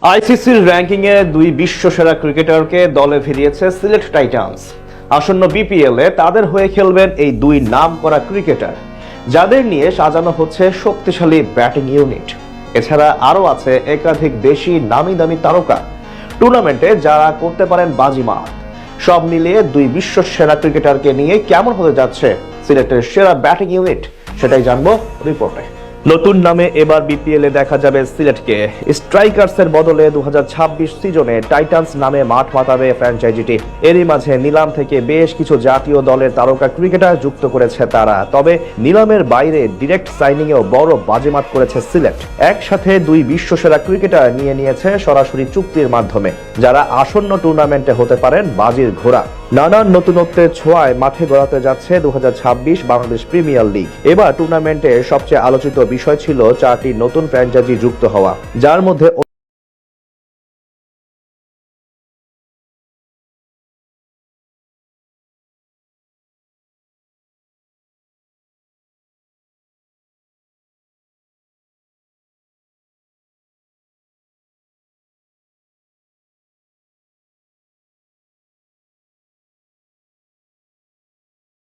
আইসিসির র্যাঙ্কিংয়ে দুই বিশ্বসেরা ক্রিকেটারকে দলে ফিরিয়েছে সিলেট টাইটান্স। আসন্ন বিপিএলে তাদের হয়ে খেলবেন এই দুই নামকরা ক্রিকেটার, যাদের নিয়ে সাজানো হচ্ছে শক্তিশালী ব্যাটিং ইউনিট। এছাড়া আরও আছে একাধিক দেশি নামি দামি তারকা টুর্নামেন্টে যারা করতে পারেন বাজিমাত। সব মিলিয়ে দুই বিশ্বসেরা ক্রিকেটারকে নিয়ে কেমন হতে যাচ্ছে সিলেটের সেরা ব্যাটিং ইউনিট, সেটাই জানবো রিপোর্টে। নতুন নামে এবার বিপিএলে দেখা যাবে সিলেটকে। স্ট্রাইকার্সের বদলে 2026 সিজনে টাইটান্স নামে মাঠ মাতাবে ফ্র্যাঞ্চাইজিটি। এরই মাঝে নিলাম থেকে বেশ কিছু জাতীয় দলের তারকা ক্রিকেটার যুক্ত করেছে তারা। তবে নিলামের বাইরে ডিরেক্ট সাইনিংয়েও বড় বাজিমাত করেছে সিলেট। একসাথে দুই বিশ্বসেরা ক্রিকেটার নিয়ে নিয়েছে সরাসরি চুক্তির মাধ্যমে, যারা আসন্ন টুর্নামেন্টে হতে পারেন বাজির ঘোড়া। নানান নতুনত্বের ছোঁয়ায় মাঠে গড়াতে যাচ্ছে 2026 বাংলাদেশ প্রিমিয়ার লিগ। এবার টুর্নামেন্টে সবচেয়ে আলোচিত বিষয় ছিল 4টি নতুন ফ্র্যাঞ্চাইজি যুক্ত হওয়া, যার মধ্যে